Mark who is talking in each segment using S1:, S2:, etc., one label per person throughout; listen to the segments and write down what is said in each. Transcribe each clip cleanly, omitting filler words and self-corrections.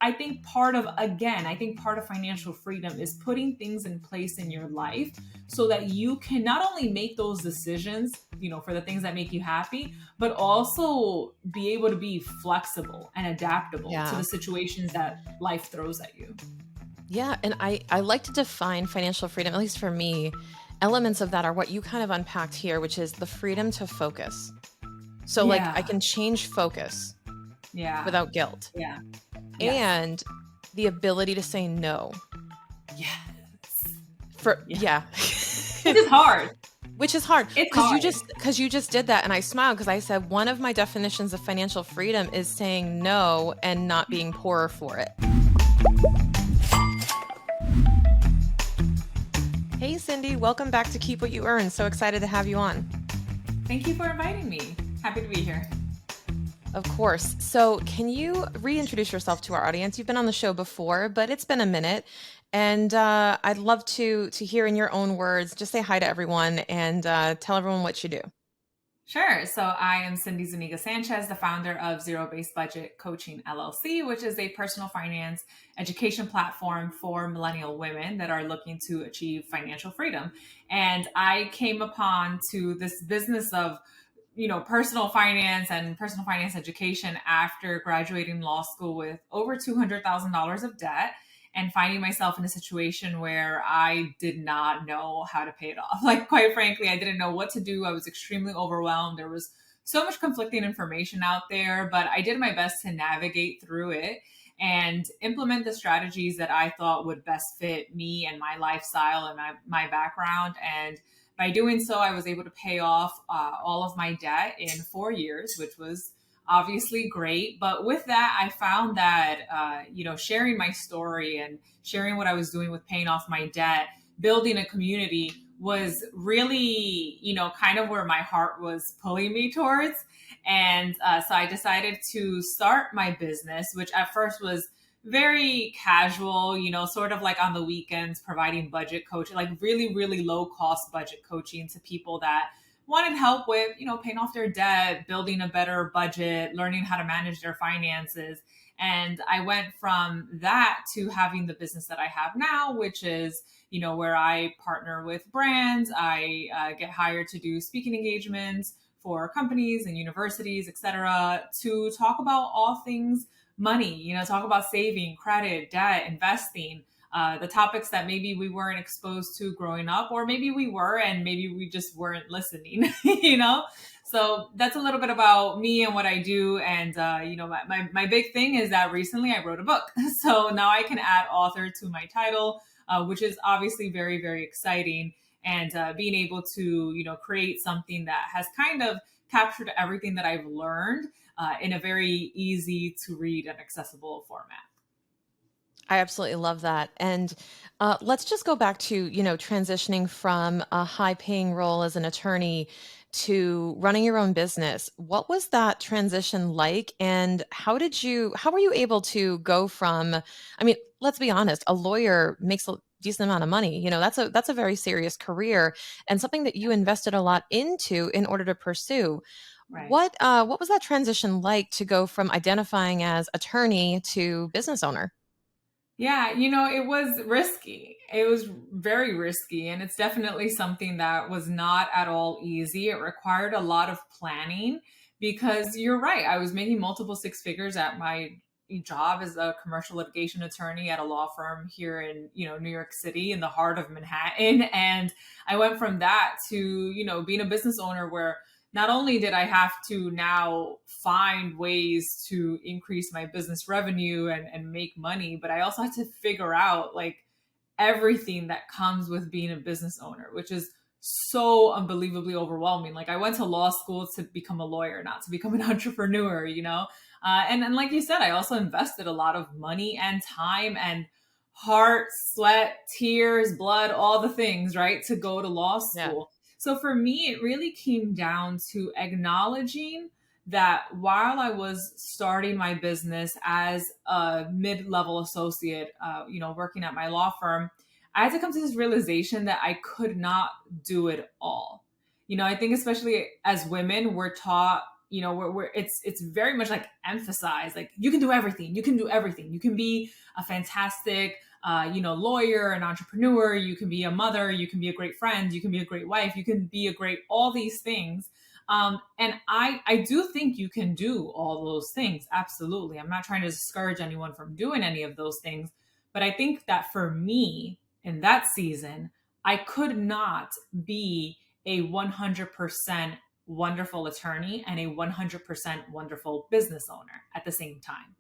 S1: I think part of financial freedom is putting things in place in your life so that you can not only make those decisions, for the things that make you happy, but also be able to be flexible and adaptable to
S2: Yeah.
S1: the situations that life throws at you.
S2: Yeah. And I like to define financial freedom, at least for me. Elements of that are what you kind of unpacked here, which is the freedom to focus. So, like, I
S1: Yeah.
S2: can change focus
S1: Yeah.
S2: without guilt
S1: Yeah. Yes.
S2: and the ability to say no.
S1: Yes. Yeah.
S2: Yeah.
S1: Which is hard.
S2: Which is hard
S1: It's
S2: because
S1: hard.
S2: you just did that, and I smiled because I said one of my definitions of financial freedom is saying no and not being poorer for it. Hey Cindy, welcome back to Keep What You Earn. So excited to have you on.
S1: Thank you for inviting me. Happy to be here.
S2: Of course. So can you reintroduce yourself to our audience? You've been on the show before, but it's been a minute. And I'd love to hear in your own words, just say hi to everyone and tell everyone what you do.
S1: Sure. So I am Cindy Zuniga-Sanchez, the founder of Zero Based Budget Coaching LLC, which is a personal finance education platform for millennial women that are looking to achieve financial freedom. And I came upon to this business of personal finance and personal finance education after graduating law school with over $200,000 of debt and finding myself in a situation where I did not know how to pay it off. Like, quite frankly, I didn't know what to do. I was extremely overwhelmed. There was so much conflicting information out there, but I did my best to navigate through it and implement the strategies that I thought would best fit me and my lifestyle and my background. And by doing so, I was able to pay off all of my debt in 4 years, which was obviously great. But with that, I found that, sharing my story and sharing what I was doing with paying off my debt, building a community was really, kind of where my heart was pulling me towards. And so I decided to start my business, which at first was very casual, sort of like on the weekends, providing budget coaching, like really, really low cost budget coaching to people that wanted help with, paying off their debt, building a better budget, learning how to manage their finances. And I went from that to having the business that I have now, which is, where I partner with brands. I get hired to do speaking engagements for companies and universities, et cetera, to talk about all things money, talk about saving, credit, debt, investing, the topics that maybe we weren't exposed to growing up, or maybe we were, and maybe we just weren't listening, So that's a little bit about me and what I do. And, my big thing is that recently I wrote a book. So now I can add author to my title, which is obviously very, very exciting. And being able to, create something that has kind of captured everything that I've learned in a very easy to read and accessible format.
S2: I absolutely love that. And let's just go back to, transitioning from a high paying role as an attorney to running your own business. What was that transition like? And how were you able to go from, I mean, let's be honest, a lawyer makes a decent amount of money. That's a very serious career and something that you invested a lot into in order to pursue.
S1: Right.
S2: What was that transition like to go from identifying as attorney to business owner?
S1: Yeah, it was risky. It was very risky. And it's definitely something that was not at all easy. It required a lot of planning because you're right. I was making multiple six figures at my job as a commercial litigation attorney at a law firm here in, New York City in the heart of Manhattan. And I went from that to, being a business owner where not only did I have to now find ways to increase my business revenue and make money, but I also had to figure out like everything that comes with being a business owner, which is so unbelievably overwhelming. Like I went to law school to become a lawyer, not to become an entrepreneur. And like you said, I also invested a lot of money and time and heart, sweat, tears, blood, all the things, right, to go to law
S2: Yeah.
S1: school. So for me, it really came down to acknowledging that while I was starting my business as a mid-level associate, working at my law firm, I had to come to this realization that I could not do it all. I think especially as women, we're taught, where it's very much like emphasized, like you can do everything, you can do everything, you can be a fantastic lawyer, an entrepreneur, you can be a mother, you can be a great friend, you can be a great wife, you can be a great all these things. And I do think you can do all those things. Absolutely. I'm not trying to discourage anyone from doing any of those things. But I think that for me in that season, I could not be a 100% wonderful attorney and a 100% wonderful business owner at the same time.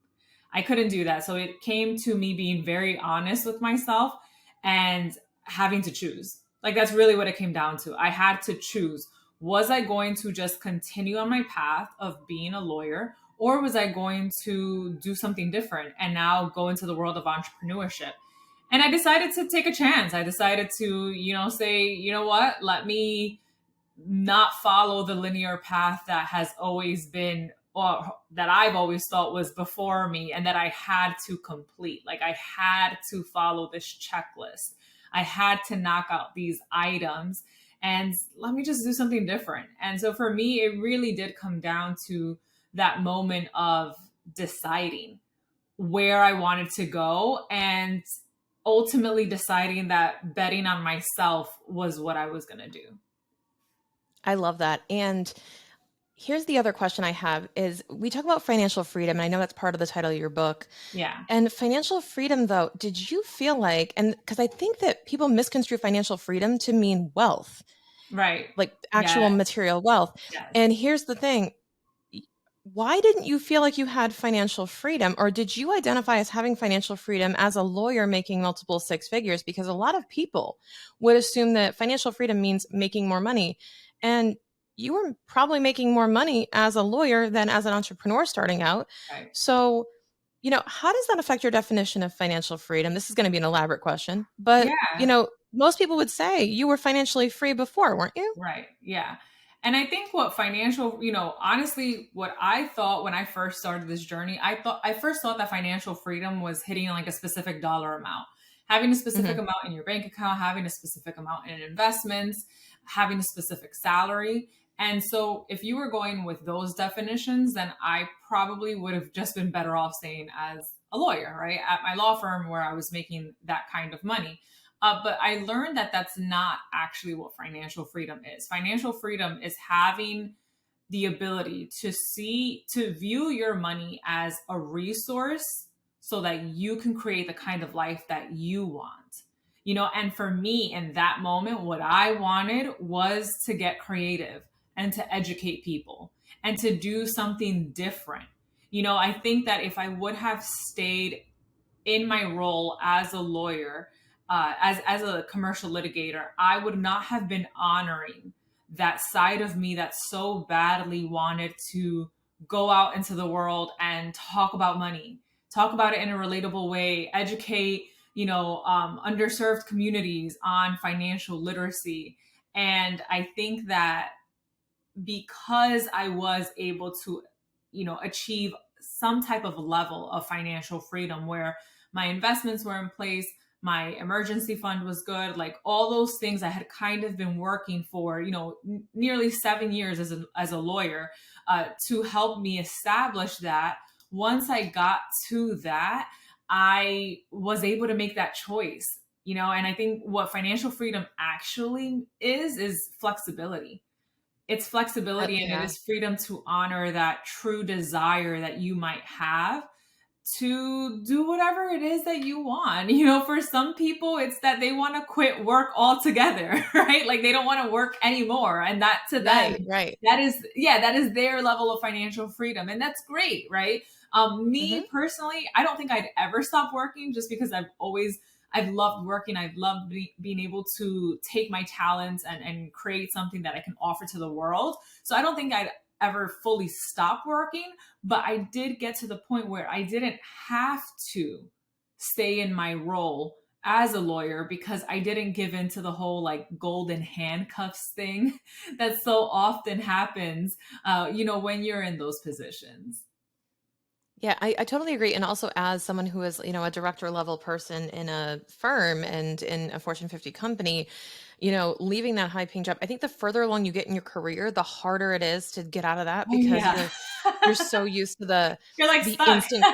S1: I couldn't do that. So it came to me being very honest with myself and having to choose. Like that's really what it came down to. I had to choose. Was I going to just continue on my path of being a lawyer, or was I going to do something different and now go into the world of entrepreneurship? And I decided to take a chance. I decided to, say, you know what, let me not follow the linear path that has always been, or that I've always thought was before me and that I had to complete. Like I had to follow this checklist. I had to knock out these items and let me just do something different. And so for me, it really did come down to that moment of deciding where I wanted to go and ultimately deciding that betting on myself was what I was going to do.
S2: I love that. And here's the other question I have is we talk about financial freedom, and I know that's part of the title of your book.
S1: Yeah.
S2: And financial freedom, though, did you feel like, and because I think that people misconstrue financial freedom to mean wealth,
S1: Right.
S2: like actual
S1: Yeah.
S2: material wealth.
S1: Yes.
S2: And here's the thing. Why didn't you feel like you had financial freedom? Or did you identify as having financial freedom as a lawyer making multiple six figures? Because a lot of people would assume that financial freedom means making more money. And you were probably making more money as a lawyer than as an entrepreneur starting out.
S1: Right.
S2: So, how does that affect your definition of financial freedom? This is going to be an elaborate question, but,
S1: Yeah.
S2: most people would say you were financially free before, weren't you?
S1: Right. Yeah. And I think what financial, honestly, what I thought when I first started this journey, I first thought that financial freedom was hitting like a specific dollar amount, having a specific
S2: Hmm.
S1: amount in your bank account, having a specific amount in investments, having a specific salary. And so if you were going with those definitions, then I probably would have just been better off staying as a lawyer, right? At my law firm where I was making that kind of money. But I learned that that's not actually what financial freedom is. Financial freedom is having the ability to view your money as a resource so that you can create the kind of life that you want. And for me in that moment, what I wanted was to get creative and to educate people and to do something different. I think that if I would have stayed in my role as a lawyer, as a commercial litigator, I would not have been honoring that side of me that so badly wanted to go out into the world and talk about money, talk about it in a relatable way, educate, underserved communities on financial literacy. And I think that because I was able to, achieve some type of level of financial freedom where my investments were in place, my emergency fund was good, like all those things I had kind of been working for, nearly 7 years as a lawyer, to help me establish that. Once I got to that, I was able to make that choice, and I think what financial freedom actually is flexibility. It's flexibility and it
S2: Yeah.
S1: is freedom to honor that true desire that you might have to do whatever it is that you want. For some people, it's that they want to quit work altogether, right? Like they don't want to work anymore. And that to them,
S2: Right, right.
S1: that is their level of financial freedom. And that's great, right?
S2: Hmm.
S1: Me personally, I don't think I'd ever stop working just because I've loved working. I've loved being able to take my talents and create something that I can offer to the world. So I don't think I'd ever fully stop working, but I did get to the point where I didn't have to stay in my role as a lawyer because I didn't give in to the whole like golden handcuffs thing that so often happens, when you're in those positions.
S2: Yeah, I totally agree. And also, as someone who is, a director level person in a firm and in a Fortune 50 company, leaving that high paying job. I think the further along you get in your career, the harder it is to get out of that
S1: Oh,
S2: because
S1: yeah.
S2: you're so used to the
S1: You're like
S2: the
S1: stuck.
S2: instant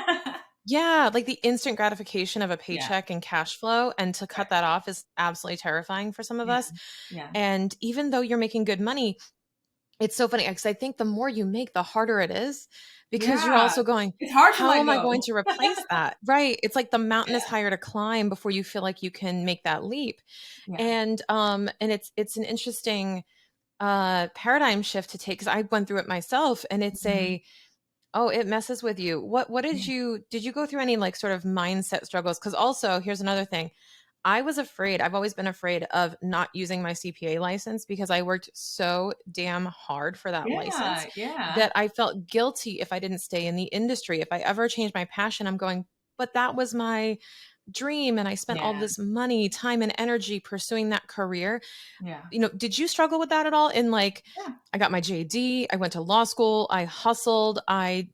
S2: yeah, like the instant gratification of a
S1: Yeah.
S2: paycheck and cash flow, and to
S1: Right.
S2: cut that off is absolutely terrifying for some of
S1: Yeah.
S2: us.
S1: Yeah.
S2: And even though you're making good money, it's so funny because I think the more you make, the harder it is because you're
S1: Yeah.
S2: also going,
S1: It's hard to
S2: how
S1: let
S2: am I going
S1: go.
S2: to replace that? Right. It's like the mountain is
S1: Yeah.
S2: higher to climb before you feel like you can make that leap.
S1: Yeah.
S2: And it's an interesting paradigm shift to take because I went through it myself and it's
S1: Mhm.
S2: a oh, it messes with you. What
S1: Yeah.
S2: did you go through any like sort of mindset struggles? Because also here's another thing. I was afraid, I've always been afraid of not using my CPA license because I worked so damn hard for that license
S1: Yeah. Yeah.
S2: that I felt guilty if I didn't stay in the industry. If I ever changed my passion, I'm going, but that was my dream. And I spent all
S1: Yeah.
S2: this money, time, and energy pursuing that career.
S1: Yeah.
S2: Did you struggle with that at all? In like,
S1: Yeah.
S2: I got my JD, I went to law school, I hustled, I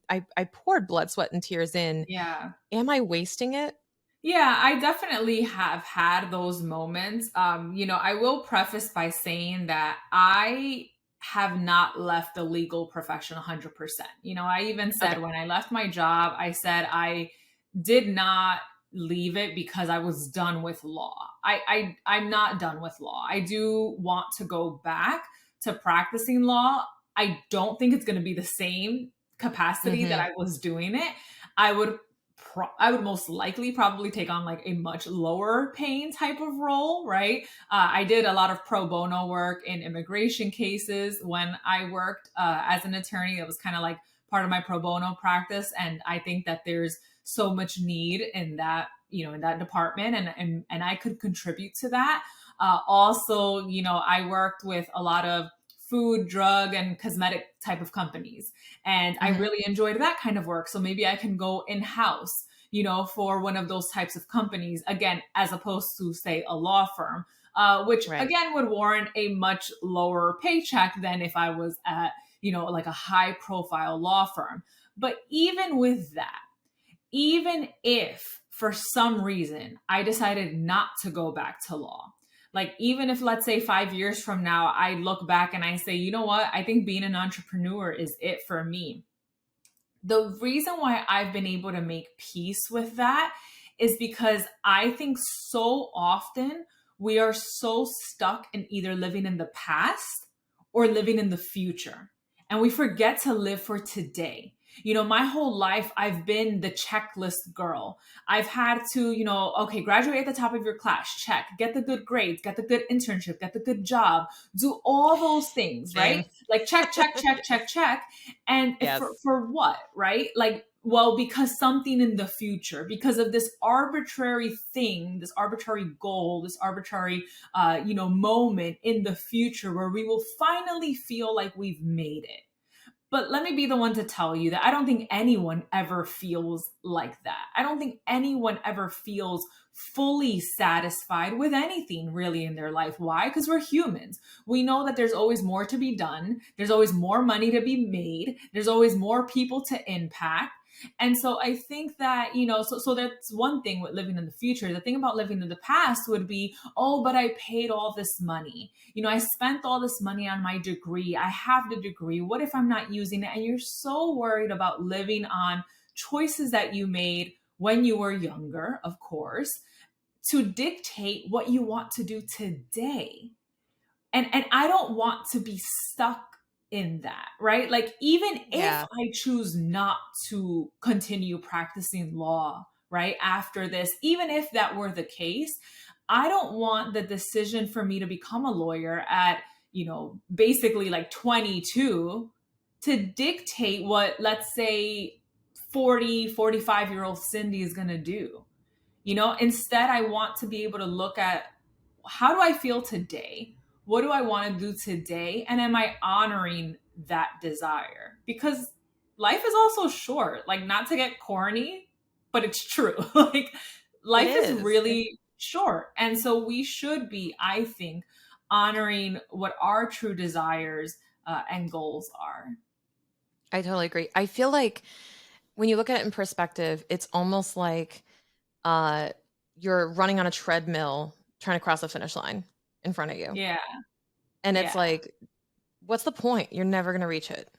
S2: poured blood, sweat, and tears in.
S1: Yeah.
S2: Am I wasting it?
S1: Yeah, I definitely have had those moments. I will preface by saying that I have not left the legal profession 100%. I even
S2: Okay.
S1: said when I left my job, I said I did not leave it because I was done with law. I'm not done with law. I do want to go back to practicing law. I don't think it's going to be the same capacity that
S2: Mm-hmm.
S1: I was doing it. I would I would most likely probably take on like a much lower paying type of role, right? I did a lot of pro bono work in immigration cases when I worked as an attorney. It was kind of like part of my pro bono practice, and I think that there's so much need in that, in that department, and I could contribute to that. Also, I worked with a lot of food, drug, and cosmetic type of companies. And I
S2: Mm-hmm.
S1: really enjoyed that kind of work. So maybe I can go in house, for one of those types of companies, again, as opposed to, say, a law firm, which
S2: Right.
S1: again would warrant a much lower paycheck than if I was at, like a high profile law firm. But even with that, even if for some reason I decided not to go back to law, like even if, let's say, 5 years from now, I look back and I say, you know what, I think being an entrepreneur is it for me. The reason why I've been able to make peace with that is because I think so often we are so stuck in either living in the past or living in the future. And we forget to live for today. My whole life, I've been the checklist girl. I've had to, okay, graduate at the top of your class, check, get the good grades, get the good internship, get the good job, do all those things, right?
S2: Same.
S1: Like check, check, check, check, check. And for,
S2: Yes.
S1: for what, right? Like, well, because something in the future, because of this arbitrary thing, this arbitrary goal, this arbitrary, moment in the future where we will finally feel like we've made it. But let me be the one to tell you that I don't think anyone ever feels like that. I don't think anyone ever feels fully satisfied with anything really in their life. Why? Because we're humans. We know that there's always more to be done, there's always more money to be made, there's always more people to impact. And so I think that, so that's one thing with living in the future. The thing about living in the past would be, oh, but I paid all this money. I spent all this money on my degree. I have the degree. What if I'm not using it? And you're so worried about living on choices that you made when you were younger, of course, to dictate what you want to do today. And I don't want to be stuck in that, right? Like even if
S2: Yeah.
S1: I choose not to continue practicing law, right, after this, even if that were the case, I don't want the decision for me to become a lawyer at, basically like 22 to dictate what, let's say, 45-year-old Cindy is going to do. Instead, I want to be able to look at, how do I feel today? What do I want to do today? And am I honoring that desire? Because life is also short, like, not to get corny, but it's true. Like,
S2: It
S1: life is
S2: is.
S1: really short. And so we should be, I think, honoring what our true desires and goals are.
S2: I totally agree. I feel like when you look at it in perspective, it's almost like uh, you're running on a treadmill trying to cross the finish line. in front of you.
S1: Yeah.
S2: And it's
S1: Yeah.
S2: like, what's the point? You're never going to reach it.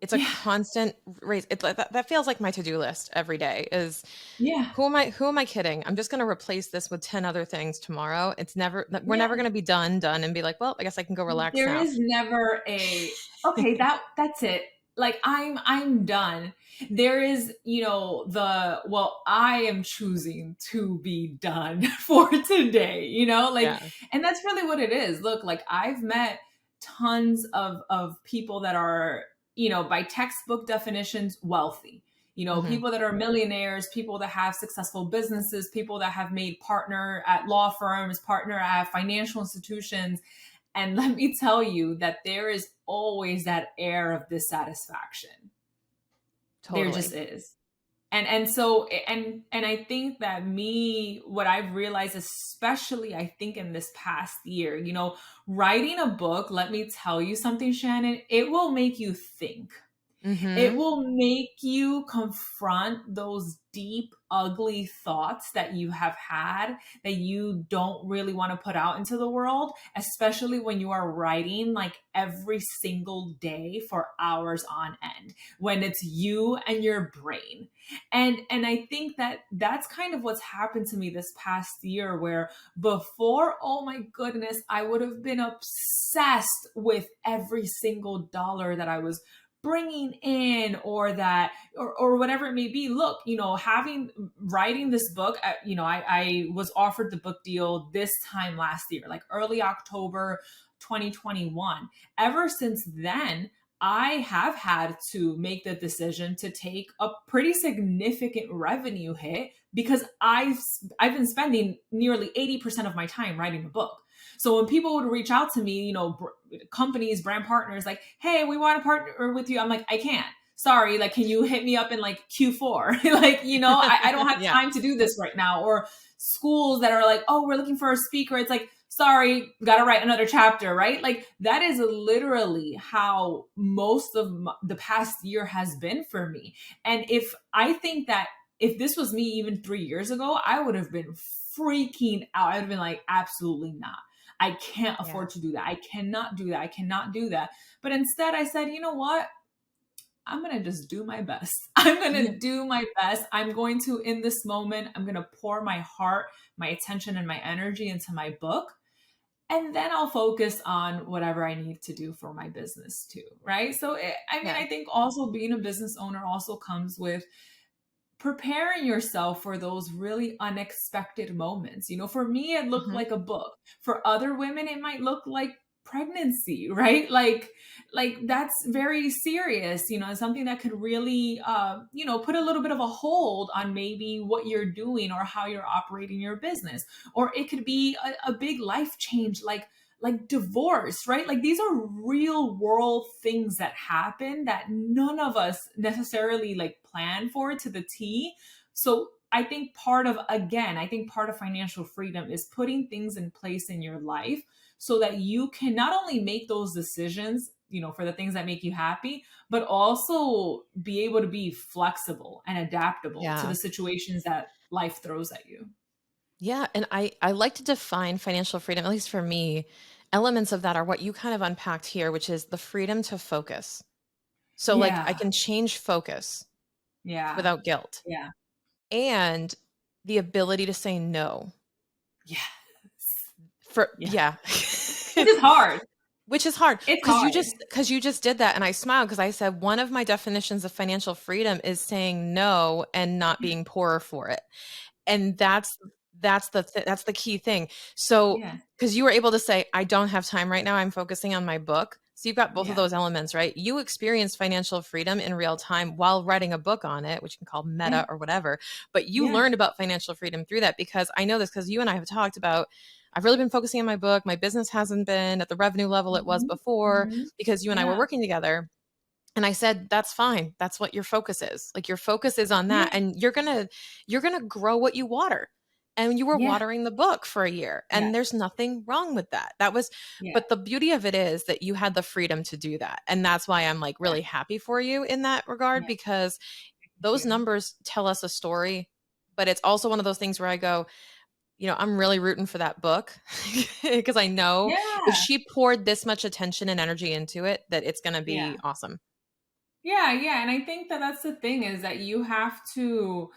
S2: It's a
S1: Yeah.
S2: constant race. It's like that feels like my to-do list every day is
S1: Yeah.
S2: who am I kidding? I'm just going to replace this with 10 other things tomorrow. We're never
S1: Yeah.
S2: going to be done and be like, well, I guess I can go relax
S1: There
S2: now.
S1: is never a okay, that's it. Like I'm done. There is, the well, I am choosing to be done for today, like,
S2: Yeah.
S1: and that's really what it is. Look, like I've met tons of people that are, by textbook definitions wealthy.
S2: Hmm.
S1: People that are millionaires, people that have successful businesses, people that have made partner at law firms, partner at financial institutions, and let me tell you that there is always that air of dissatisfaction. There just
S2: Totally.
S1: is. And I think that what I've realized, especially I think in this past year, writing a book, let me tell you something, Shannon, it will make you think. It
S2: Hmm.
S1: will make you confront those deep, ugly thoughts that you have had that you don't really want to put out into the world, especially when you are writing like every single day for hours on end, when it's you and your brain. And I think that that's kind of what's happened to me this past year, where before, oh my goodness, I would have been obsessed with every single dollar that I was bringing in, or whatever it may be. Look, having writing this book, I was offered the book deal this time last year, like early October 2021. Ever since then, I have had to make the decision to take a pretty significant revenue hit because I've been spending nearly 80% of my time writing a book. So when people would reach out to me, companies, brand partners, like, hey, we want to partner with you, I'm like, I can't. Sorry, like, can you hit me up in like Q4? Like, I don't have
S2: Yeah.
S1: time to do this right now. Or schools that are like, oh, we're looking for a speaker. It's like, sorry, got to write another chapter, right? Like, that is literally how most of the past year has been for me. And I think that if this was me even 3 years ago, I would have been freaking out. I would have been like, absolutely not. I can't
S2: Yeah.
S1: afford to do that. I cannot do that. I cannot do that. But instead, I said, you know what? I'm going to just do my best. I'm going
S2: Yeah.
S1: to do my best. I'm going to, in this moment, I'm going to pour my heart, my attention, and my energy into my book. And then I'll focus on whatever I need to do for my business too. Right. So,
S2: Yeah.
S1: I think also being a business owner also comes with preparing yourself for those really unexpected moments. For me, it looked
S2: Hmm.
S1: like a book. For other women, it might look like pregnancy, right? Like that's very serious, something that could really put a little bit of a hold on maybe what you're doing or how you're operating your business. Or it could be a big life change, like divorce, right? Like these are real world things that happen that none of us necessarily like plan for to the T. So I think part of financial freedom is putting things in place in your life so that you can not only make those decisions, for the things that make you happy, but also be able to be flexible and adaptable to the
S2: Yeah.
S1: situations that life throws at you.
S2: Yeah. And I like to define financial freedom, at least for me. Elements of that are what you kind of unpacked here, which is the freedom to focus. So, like, I
S1: Yeah.
S2: can change focus
S1: Yeah.
S2: without guilt
S1: Yeah.
S2: and the ability to say no
S1: Yes.
S2: for,
S1: Yeah.
S2: yeah.
S1: Which is hard.
S2: Which is hard
S1: It's
S2: because
S1: hard.
S2: you just did that and I smiled because I said one of my definitions of financial freedom is saying no and not being poorer for it. And that's the key thing. So,
S1: Yeah.
S2: because you were able to say, I don't have time right now, I'm focusing on my book. So you've got both of
S1: Yeah.
S2: those elements, right? You experienced financial freedom in real time while writing a book on it, which you can call
S1: Yeah.
S2: meta or whatever. But you
S1: Yeah.
S2: learned about financial freedom through that because I know this because you and I have talked about. I've really been focusing on my book. My business hasn't been at the revenue level it was
S1: Mhm.
S2: before
S1: Mhm.
S2: because you and I were
S1: Yeah.
S2: working together. And I said, that's fine. That's what your focus is. Like your focus is on that.
S1: Yeah.
S2: And you're gonna grow what you water. And you were
S1: Yeah.
S2: watering the book for a year.
S1: Yeah.
S2: And there's nothing wrong with that.
S1: Yeah.
S2: But the beauty of it is that you had the freedom to do that. And that's why I'm like
S1: Yeah.
S2: really happy for you in that regard,
S1: Yeah.
S2: because
S1: Thank
S2: those
S1: you.
S2: numbers tell us a story. But it's also one of those things where I go, I'm really rooting for that book because I know if
S1: Yeah.
S2: she poured this much attention and energy into it, that it's going to
S1: Yeah.
S2: be awesome.
S1: Yeah, yeah, and I think that that's the thing is that you have to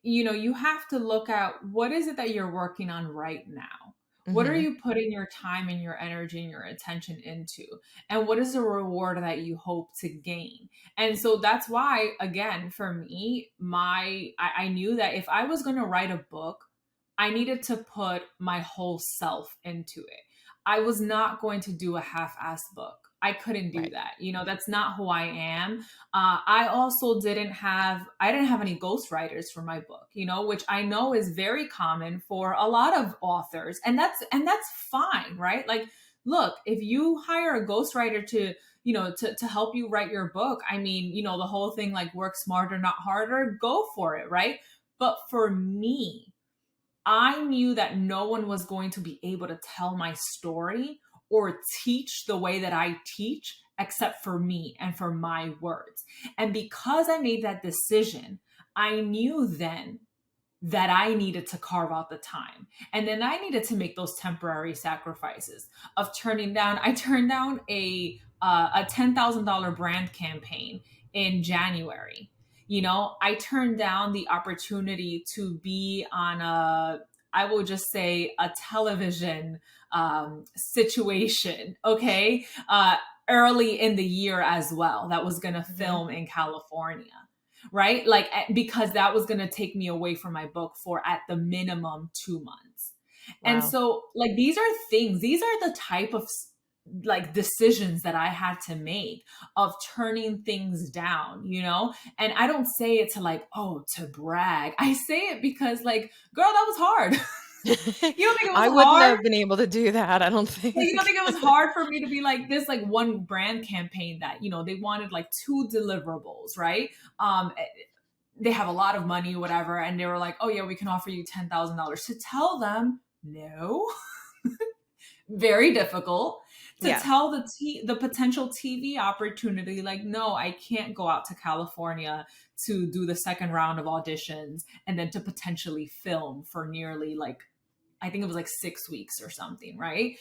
S1: you have to look at what is it that you're working on right now. What are
S2: Hmm.
S1: you putting your time and your energy and your attention into? And what is the reward that you hope to gain? And so that's why, again, for me, I knew that if I was going to write a book, I needed to put my whole self into it. I was not going to do a half-assed book. I couldn't do
S2: Right.
S1: that. That's not who I am. I also I didn't have any ghostwriters for my book, which I know is very common for a lot of authors, and that's fine, right? Like, look, if you hire a ghostwriter to help you write your book, I mean, the whole thing like work smarter, not harder, go for it, right? But for me, I knew that no one was going to be able to tell my story or teach the way that I teach except for me and for my words. And because I made that decision, I knew then that I needed to carve out the time. And then I needed to make those temporary sacrifices of I turned down a $10,000 brand campaign in January. I turned down the opportunity to be on I will just say a television situation, okay? Early in the year as well, that was going to
S2: Hmm.
S1: film in California, right? Like, because that was going to take me away from my book for at the minimum 2 months. And
S2: Wow.
S1: so, like, these are the type of like decisions that I had to make of turning things down. And I don't say it to like, oh, to brag. I say it because, like, girl, that was hard. You don't think it
S2: I
S1: was
S2: wouldn't
S1: hard?
S2: have been able to do that, I don't
S1: Like, you don't
S2: think.
S1: think it was hard for me to be like this, like one brand campaign that, they wanted like two deliverables, right? They have a lot of money, whatever. And they were like, oh yeah, we can offer you $10,000 to tell them no. Very difficult to
S2: Yeah.
S1: tell the potential TV opportunity, like, no, I can't go out to California to do the second round of auditions and then to potentially film for nearly like, I think it was like 6 weeks or something, right?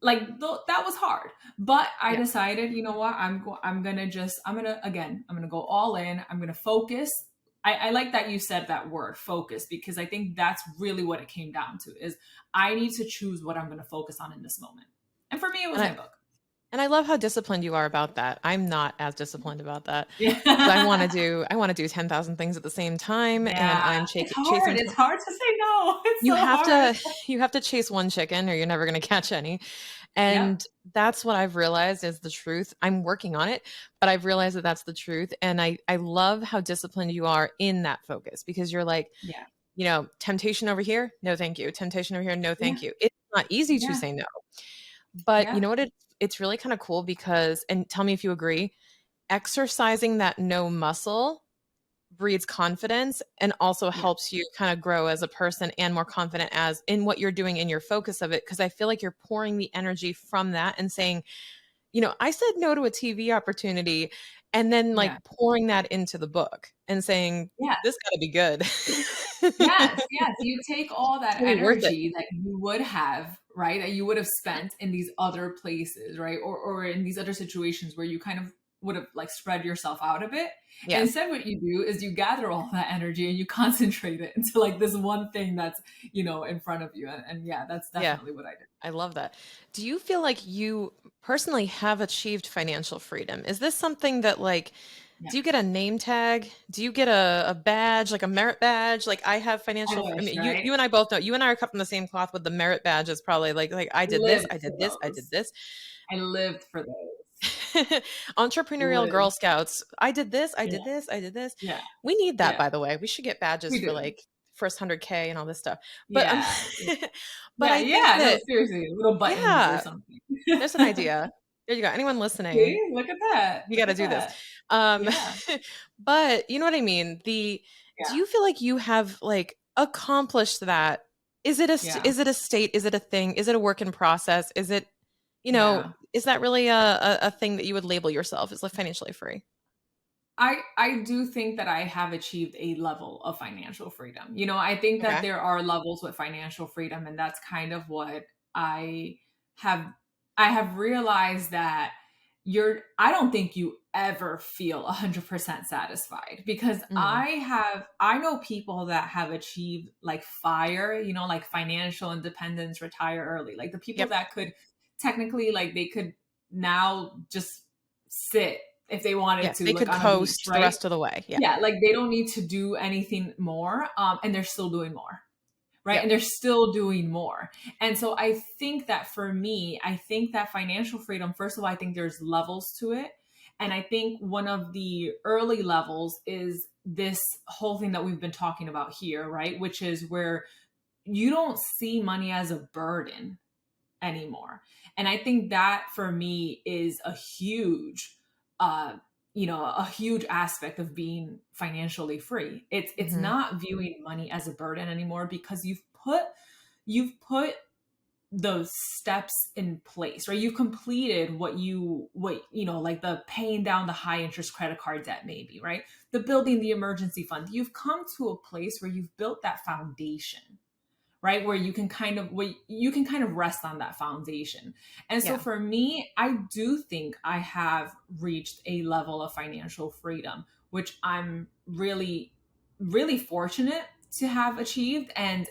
S1: Like, that was hard, but I
S2: Yeah.
S1: decided, you know what, I'm gonna go all in. I'm gonna focus. I like that you said that word focus, because I think that's really what it came down to is I need to choose what I'm going to focus on in this moment. And for me, it was
S2: And
S1: my
S2: I
S1: book.
S2: and I love how disciplined you are about that. I'm not as disciplined about that because I want to
S1: Yeah.
S2: do I want to do 10,000 things at the same time, and
S1: Yeah.
S2: I'm
S1: It's hard.
S2: chasing
S1: It's hard to say no. It's
S2: you
S1: so
S2: have
S1: hard.
S2: to you have to chase one chicken or you're never going to catch any.
S1: Yep.
S2: And that's what I've realized is the truth. I'm working on it, but I've realized that that's the truth. And I love how disciplined you are in that focus because you're like,
S1: Yeah.
S2: temptation over here, no thank you. Temptation over here, no
S1: Yeah.
S2: thank you. It's not easy to
S1: Yeah.
S2: say no. But you
S1: Yeah.
S2: know what? It's really kind of cool because, and tell me if you agree, exercising that no muscle breeds confidence and also
S1: Yeah.
S2: helps you kind of grow as a person and more confident as in what you're doing in your focus of it. Cause I feel like you're pouring the energy from that and saying, I said no to a TV opportunity and then like
S1: Yeah.
S2: pouring that into the book and saying,
S1: Yeah.
S2: this gotta be good.
S1: Yes,
S2: It's
S1: yes. You take all that
S2: gonna be worth it.
S1: energy that you would have, right? That you would have spent in these other places, right? Or in these other situations where you kind of would have like spread yourself out a bit. And
S2: Yeah.
S1: instead, what you do is you gather all that energy and you concentrate it into like this one thing that's, in front of you. And yeah, that's
S2: Yeah.
S1: definitely what I did.
S2: I love that. Do you feel like you personally have achieved financial freedom? Is this something that like
S1: Yeah.
S2: do you get a name tag? Do you get a badge, like a merit badge? Like I have
S1: I
S2: financial, I
S1: wish,
S2: mean,
S1: right?
S2: you and I both know, you and I are cut from the same cloth with the merit badge is probably like I did this,
S1: Lived
S2: I
S1: for
S2: did this, I did
S1: those.
S2: this.
S1: I lived for those.
S2: Entrepreneurial Girl
S1: Lived.
S2: Scouts. I did this, I
S1: Yeah.
S2: did this, I did this.
S1: Yeah.
S2: We need that,
S1: Yeah.
S2: by the way. We should get badges
S1: We
S2: for
S1: do.
S2: like first 100K and all this stuff. But
S1: Yeah.
S2: but
S1: Yeah.
S2: I think
S1: Yeah. No,
S2: that
S1: seriously. Little buttons or
S2: yeah,
S1: something.
S2: there's an idea. There you go. Anyone listening,
S1: See, look at that.
S2: you got
S1: Look
S2: to
S1: at
S2: do this.
S1: that.
S2: Um,
S1: Yeah.
S2: but you know what I mean? Do
S1: Yeah.
S2: you feel like you have like accomplished that?
S1: Yeah.
S2: Is it a state? Is it a thing? Is it a work in process? Is it,
S1: Yeah.
S2: is that really a thing that you would label yourself as like financially free?
S1: I do think that I have achieved a level of financial freedom. I think that
S2: Okay.
S1: there are levels with financial freedom, and that's kind of what I have I have realized that I don't think you ever feel 100% satisfied, because
S2: Mm.
S1: I know people that have achieved like fire, like financial independence, retire early. Like the people
S2: Yep.
S1: that could technically, like, they could now just sit if they wanted
S2: Yeah.
S1: to,
S2: They
S1: like
S2: could
S1: on a beach,
S2: coast the
S1: right?
S2: rest of the way. Yeah.
S1: Yeah, like they don't need to do anything more, and they're still doing more, right?
S2: Yep.
S1: And they're still doing more. And so I think that for me, I think that financial freedom, first of all, I think there's levels to it. And I think one of the early levels is this whole thing that we've been talking about here, right? Which is where you don't see money as a burden anymore. And I think that for me is uh a huge aspect of being financially free. It's
S2: Hmm.
S1: not viewing money as a burden anymore, because you've put those steps in place, right? You've completed what like the paying down the high interest credit card debt, maybe, right? The building the emergency fund. You've come to a place where you've built that foundation, right? Where you can kind of rest on that foundation. And so
S2: Yeah.
S1: for me, I do think I have reached a level of financial freedom, which I'm really, really fortunate to have achieved. And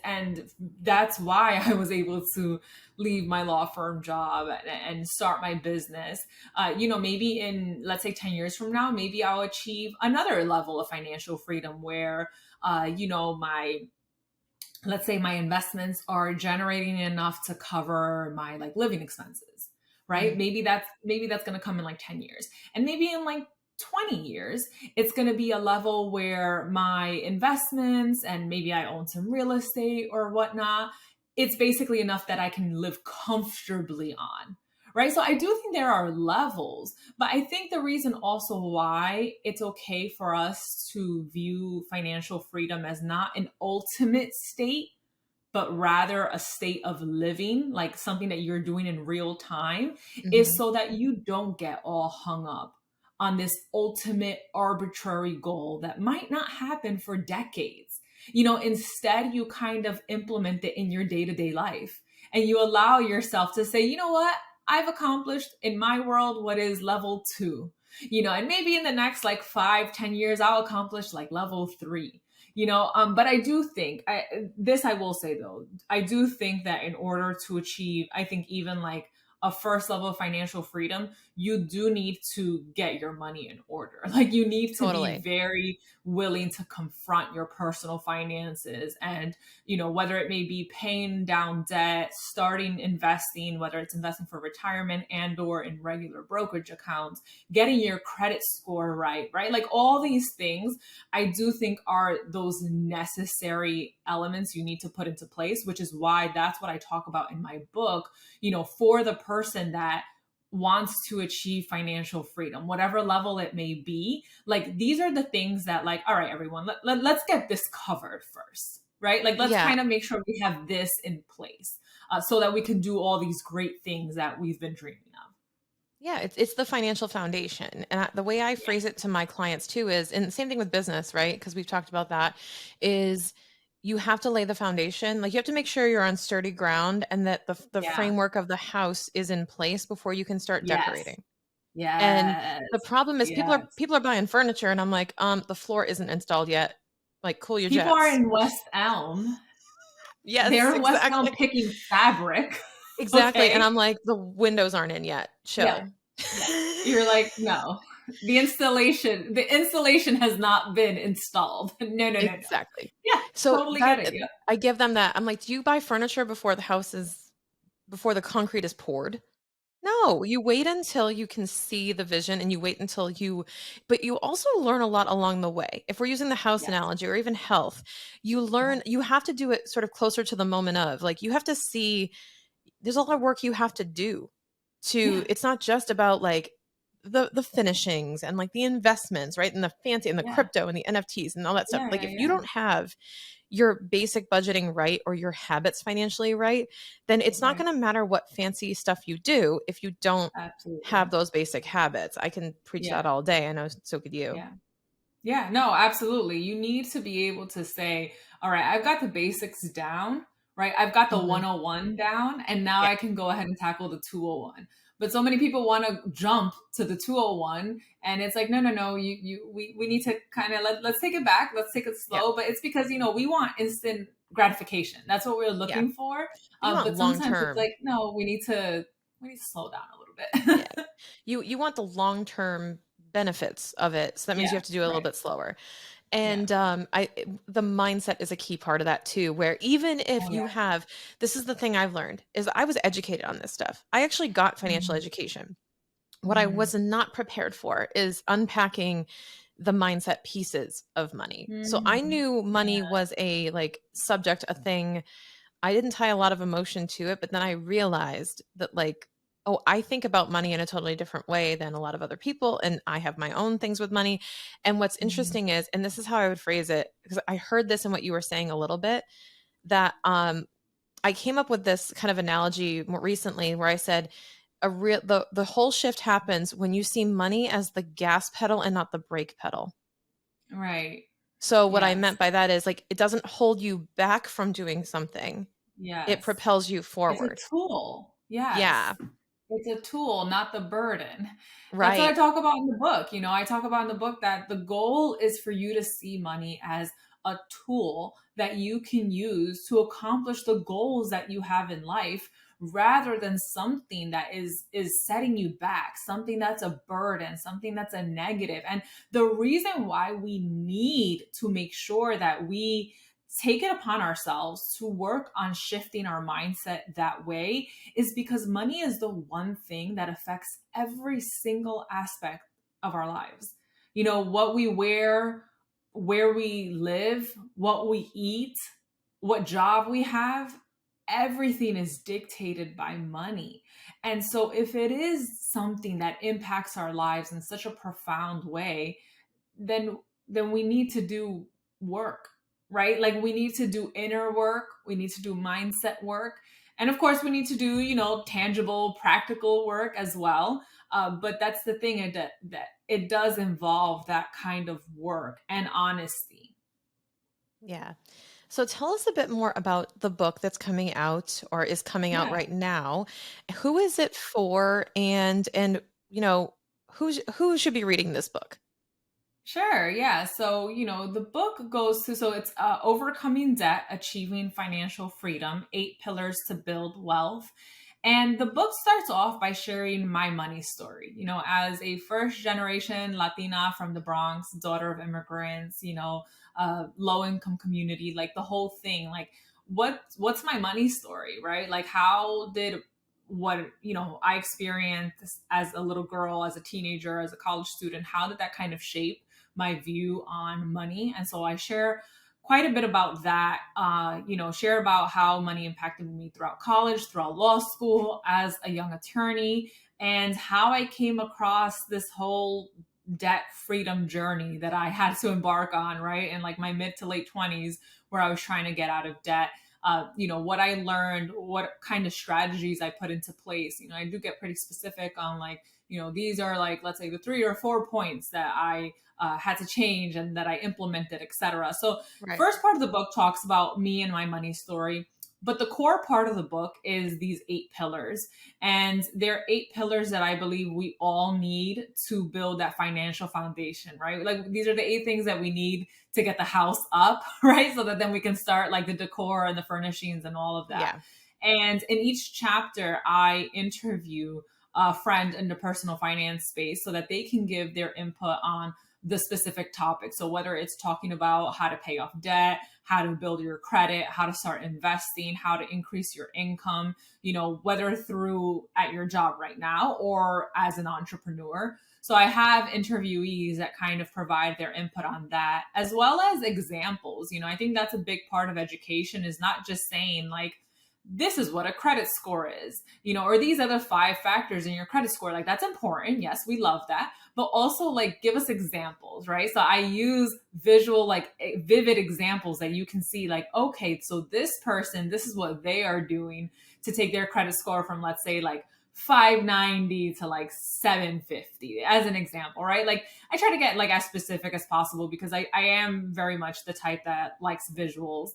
S1: that's why I was able to leave my law firm job and start my business. Maybe in, let's say, 10 years from now, maybe I'll achieve another level of financial freedom where my let's say my investments are generating enough to cover my like living expenses, right?
S2: Hmm.
S1: Maybe that's going to come in like 10 years. And maybe in like 20 years it's going to be a level where my investments, and maybe I own some real estate or whatnot, it's basically enough that I can live comfortably on, right? So I do think there are levels, but I think the reason also why it's okay for us to view financial freedom as not an ultimate state, but rather a state of living, like something that you're doing in real time, is
S2: Hmm.
S1: so that you don't get all hung up on this ultimate arbitrary goal that might not happen for decades. Instead, you kind of implement it in your day to day life, and you allow yourself to say, you know what? I've accomplished in my world what is level two, and maybe in the next like 5, 10 years, I'll accomplish like level three. But I do think I will say though, I do think that in order to achieve, I think even like a first level of financial freedom, you do need to get your money in order. Like you need to be
S2: Totally.
S1: very willing to confront your personal finances, and whether it may be paying down debt, starting investing, whether it's investing for retirement and or in regular brokerage accounts, getting your credit score right, like all these things I do think are those necessary elements you need to put into place, which is why that's what I talk about in my book, for the person that wants to achieve financial freedom, whatever level it may be. Like these are the things that, like, all right, everyone, let's get this covered first, right? Like let's
S2: Yeah.
S1: kind of make sure we have this in place, so that we can do all these great things that we've been dreaming of.
S2: Yeah, it's the financial foundation. And the way I
S1: Yeah.
S2: phrase it to my clients too is, and same thing with business, right? Because we've talked about that, is you have to lay the foundation. Like you have to make sure you're on sturdy ground and that the
S1: Yeah.
S2: framework of the house is in place before you can start
S1: Yes.
S2: decorating. And
S1: Yes.
S2: the problem is people are
S1: Yes.
S2: people are buying furniture and I'm like, the floor isn't installed yet. Like cool your
S1: People are
S2: jets.
S1: in West Elm.
S2: Yes,
S1: They're in West Elm
S2: exactly.
S1: picking fabric.
S2: Exactly. And
S1: Okay.
S2: I'm like, the windows aren't in yet.
S1: Yeah.
S2: Chill.
S1: Yeah. You're like, no. The installation has not been installed. No, no, no, no.
S2: Exactly.
S1: Yeah,
S2: So
S1: totally get
S2: that
S1: it. Yeah.
S2: I give them that. I'm like, "Do you buy furniture before the concrete is poured?" No, you wait until you can see the vision and you wait until but you also learn a lot along the way. If we're using the house
S1: Yes.
S2: analogy or even health,
S1: Yeah.
S2: you have to do it sort of closer to the moment of. Like you have to see there's a lot of work you have to do
S1: Yeah.
S2: it's not just about like the finishings and like the investments, right? And the fancy and the
S1: Yeah.
S2: crypto and the NFTs and all that stuff.
S1: Yeah.
S2: Like
S1: Yeah.
S2: if you
S1: Yeah.
S2: don't have your basic budgeting right or your habits financially right, then it's not
S1: Right.
S2: going to matter what fancy stuff you do if you don't have
S1: Absolutely.
S2: those basic habits. I can preach
S1: Yeah.
S2: that all day. I know so could you.
S1: Yeah. Yeah, no, absolutely. You need to be able to say, all right, I've got the basics down, right? I've got the
S2: Hmm.
S1: 101 down, and now
S2: Yeah.
S1: I can go ahead and tackle the 201. But so many people want to jump to the 201, and it's like, no, no, no, we need to kind of let's take it back, let's take it
S2: Yeah.
S1: slow. But it's because, we want instant gratification. That's what we're
S2: Yeah.
S1: looking for.
S2: But you want
S1: But
S2: long
S1: sometimes it's
S2: term.
S1: like, no, we need to slow down a little
S2: Yeah.
S1: bit.
S2: You want the long term benefits of it. So that means you
S1: Yeah,
S2: have to do it a little
S1: right.
S2: bit slower.
S1: Yeah.
S2: And the mindset is a key part of that too, where even if
S1: Oh
S2: you
S1: yeah.
S2: have, this is the thing I've learned is I was educated on this stuff. I actually got financial
S1: Mhm.
S2: education. What I
S1: Mhm.
S2: was not prepared for is unpacking the mindset pieces of money. So I
S1: Mhm.
S2: knew money
S1: Yeah.
S2: was a like subject, a thing. I didn't tie a lot of emotion to it, but then I realized that like, oh, I think about money in a totally different way than a lot of other people, and I have my own things with money. And what's
S1: Mhm.
S2: interesting is, and this is how I would phrase it, because I heard this in what you were saying a little bit, that I came up with this kind of analogy more recently where I said the whole shift happens when you see money as the gas pedal and not the brake pedal.
S1: Right.
S2: So what I
S1: Yes.
S2: meant by that is like it doesn't hold you back from doing something. It
S1: Yes.
S2: propels you
S1: It's a
S2: forward.
S1: tool. Yes.
S2: Yeah,
S1: It's a tool, not the burden. That's what I
S2: right.
S1: talk about in the book. I talk about in the book that the goal is for you to see money as a tool that you can use to accomplish the goals that you have in life rather than something that is setting you back, something that's a burden, something that's a negative. And the reason why we need to make sure that we take it upon ourselves to work on shifting our mindset that way is because money is the one thing that affects every single aspect of our lives. What we wear, where we live, what we eat, what job we have, everything is dictated by money. And so if it is something that impacts our lives in such a profound way, then we need to do work, right? Like we need to do inner work, we need to do mindset work, and of course we need to do tangible practical work as well. But that's the thing, that it does involve that kind of work and honesty.
S2: Yeah. So tell us a bit more about the book that's coming out or is coming out
S1: Yeah.
S2: right now. Who is it for and you know who should be reading this book?
S1: Sure. Yeah. So, the book goes to, so it's Overcoming Debt, Achieving Financial Freedom, Eight Pillars to Build Wealth. And the book starts off by sharing my money story. As a first generation Latina from the Bronx, daughter of immigrants, low income community, like the whole thing, like what's my money story, right? Like how did what I experienced as a little girl, as a teenager, as a college student, how did that kind of shape my view on money? And so I share quite a bit about that. Share about how money impacted me throughout college, throughout law school, as a young attorney, and how I came across this whole debt freedom journey that I had to embark on, right? In like my mid to late 20s, where I was trying to get out of debt. What I learned, what kind of strategies I put into place. I do get pretty specific on like, these are like, let's say the 3 or 4 points that I had to change and that I implemented, etc. So the
S2: Right.
S1: first part of the book talks about me and my money story. But the core part of the book is these 8 pillars. And they're 8 pillars that I believe we all need to build that financial foundation, right? Like these are the 8 things that we need to get the house up, right? So that then we can start like the decor and the furnishings and all of that.
S2: Yeah.
S1: And in each chapter, I interview a friend in the personal finance space so that they can give their input on the specific topic. So whether it's talking about how to pay off debt, how to build your credit, how to start investing, how to increase your income, whether through at your job right now or as an entrepreneur. So I have interviewees that kind of provide their input on that, as well as examples. I think that's a big part of education, is not just saying like, this is what a credit score is, or these other 5 factors in your credit score. Like that's important. Yes, we love that. But also like give us examples, right? So I use visual, like vivid examples that you can see like, okay, so this person, this is what they are doing to take their credit score from, let's say, like $590 to like $750 as an example, right? Like I try to get like as specific as possible because I am very much the type that likes visuals.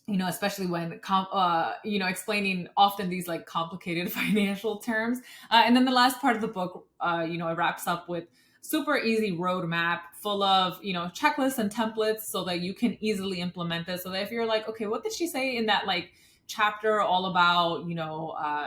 S1: Especially when explaining often these like complicated financial terms. And then the last part of the book, it wraps up with super easy roadmap full of checklists and templates so that you can easily implement this. So that if you're like, okay, what did she say in that like chapter all about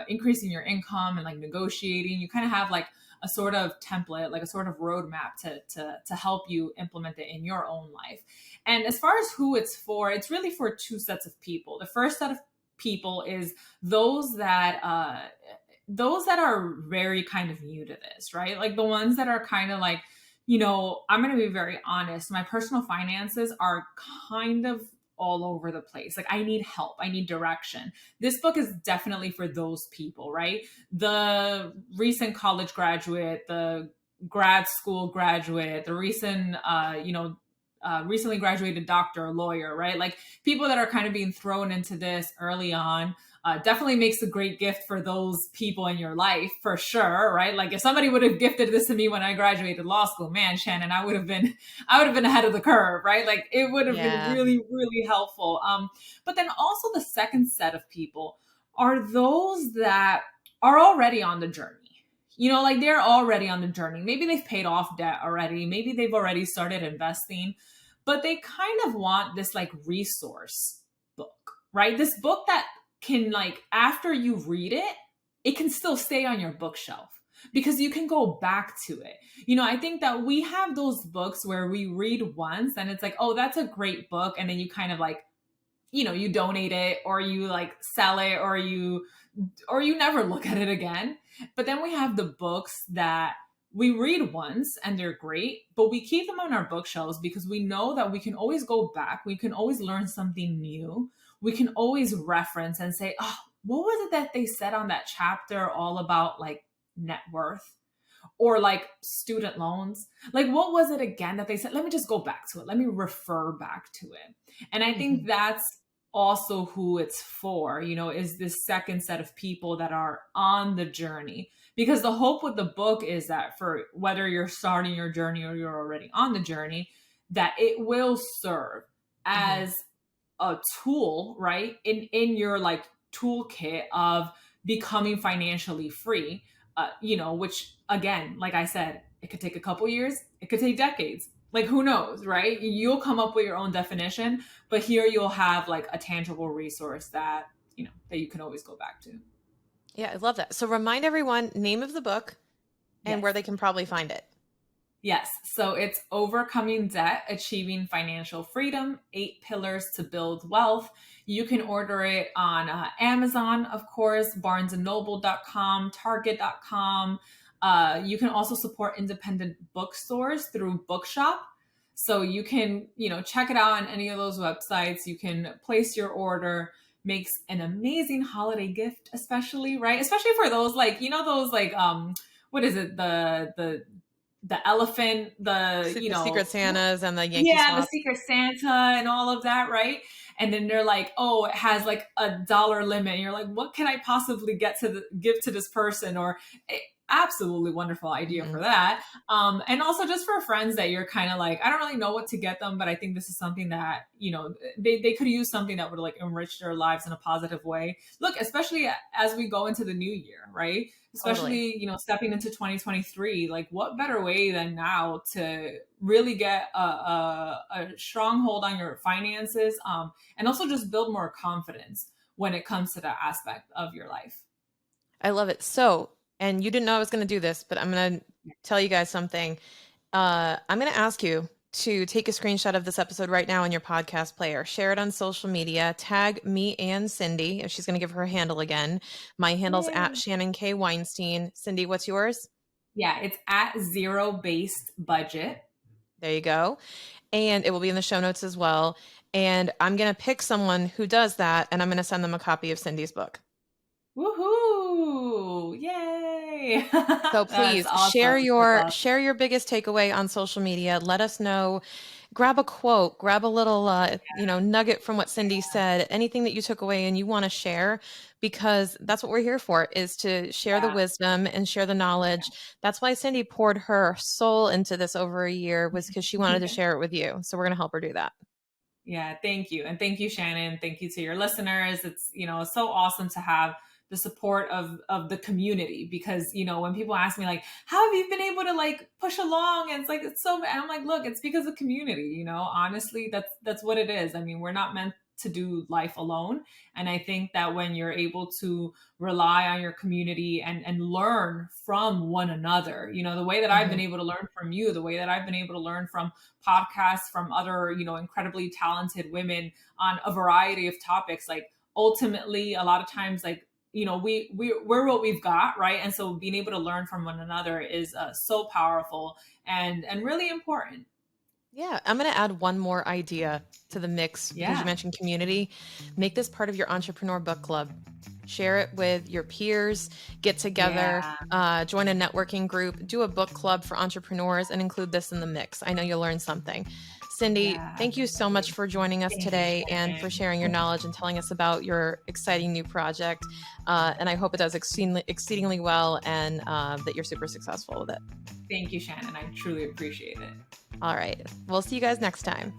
S1: increasing your income and like negotiating, you kind of have like a sort of template, like a sort of roadmap to help you implement it in your own life. And as far as who it's for, it's really for two sets of people. The first set of people is those that are very kind of new to this, right? Like the ones that are kind of like, I'm going to be very honest. My personal finances are kind of all over the place. Like I need help. I need direction. This book is definitely for those people, right? The recent college graduate, the grad school graduate, the recent, recently graduated doctor or lawyer, right? Like people that are kind of being thrown into this early on. Definitely makes a great gift for those people in your life, for sure, right? Like if somebody would have gifted this to me when I graduated law school, man, Shannon, I would have been ahead of the curve, right? Like it would have been
S2: Yeah.
S1: really, really helpful. But then also the second set of people are those that are already on the journey. Like they're already on the journey. Maybe they've paid off debt already. Maybe they've already started investing, but they kind of want this like resource book, right? This book that can like after you read it, it can still stay on your bookshelf because you can go back to it. I think that we have those books where we read once and it's like, oh, that's a great book. And then you kind of like, you donate it or you like sell it or you never look at it again. But then we have the books that we read once and they're great, but we keep them on our bookshelves because we know that we can always go back. We can always learn something new. We can always reference and say, oh, what was it that they said on that chapter all about like net worth or like student loans? Like, what was it again that they said? Let me just go back to it. Let me refer back to it. And I think that's also who it's for, is this second set of people that are on the journey. Because the hope with the book is that for whether you're starting your journey or you're already on the journey, that it will serve as a tool, right? In your like toolkit of becoming financially free, which again, like I said, it could take a couple years, it could take decades. Like who knows, right? You'll come up with your own definition, but here you'll have like a tangible resource that you can always go back to.
S2: Yeah, I love that. So remind everyone name of the book and
S1: Yes.
S2: where they can probably find it.
S1: Yes. So it's Overcoming Debt, Achieving Financial Freedom, 8 Pillars to Build Wealth. You can order it on Amazon, of course, barnesandnoble.com, target.com. You can also support independent bookstores through Bookshop. So you can, check it out on any of those websites. You can place your order. Makes an amazing holiday gift, especially, right? Especially for those like, those like, what is it? The elephant, the
S2: Secret Santas and the Yankee
S1: yeah, the
S2: Swap.
S1: Secret Santa and all of that, right? And then they're like, oh, it has like $1 limit. And you're like, what can I possibly give to this person? Or absolutely wonderful idea for that. And also just for friends that you're kind of like, I don't really know what to get them, but I think this is something that, they could use something that would like enrich their lives in a positive way. Look, especially as we go into the new year, right? Especially,
S2: Totally.
S1: stepping into 2023, like what better way than now to really get a stronghold on your finances, and also just build more confidence when it comes to that aspect of your life.
S2: I love it. So, and you didn't know I was going to do this, but I'm going to tell you guys something. I'm going to ask you to take a screenshot of this episode right now in your podcast player, share it on social media, tag me and Cindy, if she's going to give her handle again. My handle's at Shannon K. Weinstein. Cindy, what's yours?
S1: Yeah, it's at Zero Based Budget.
S2: There you go. And it will be in the show notes as well. And I'm going to pick someone who does that, and I'm going to send them a copy of Cindy's book.
S1: Woohoo! Yay!
S2: So please
S1: That's awesome.
S2: share
S1: That's awesome.
S2: your biggest takeaway on social media. Let us know. grab a quote, grab a little, nugget from what Cindy said, anything that you took away and you want to share, because that's what we're here for, is to share the
S1: Yeah.
S2: wisdom and share the knowledge. That's why Cindy poured her soul into this over a year, was because she wanted to share it with you. So we're going to help her do that.
S1: Yeah, thank you. And thank you, Shannon. Thank you to your listeners. It's, so awesome to have the support of the community, because, when people ask me like, how have you been able to like push along? And it's like, it's so, and I'm like, look, it's because of community, honestly, that's what it is. I mean, we're not meant to do life alone. And I think that when you're able to rely on your community and learn from one another, the way that I've been
S2: Mhm.
S1: able to learn from you, the way that I've been able to learn from podcasts from other, incredibly talented women on a variety of topics, like ultimately a lot of times, like, we're what we've got, right? And so being able to learn from one another is so powerful and really important.
S2: Yeah, I'm going to add one more idea to the mix because you
S1: Yeah.
S2: mentioned community. Make this part of your entrepreneur book club. Share it with your peers, get together,
S1: Yeah.
S2: join a networking group, do a book club for entrepreneurs, and include this in the mix. I know you'll learn something. Cindy,
S1: Yeah,
S2: thank you so much
S1: absolutely.
S2: for joining us
S1: Thank you,
S2: today and for
S1: Shannon.
S2: sharing your knowledge and telling us about your exciting new project. And I hope it does exceedingly well, and that you're super successful with it.
S1: Thank you, Shannon. I truly appreciate it.
S2: All right. We'll see you guys next time.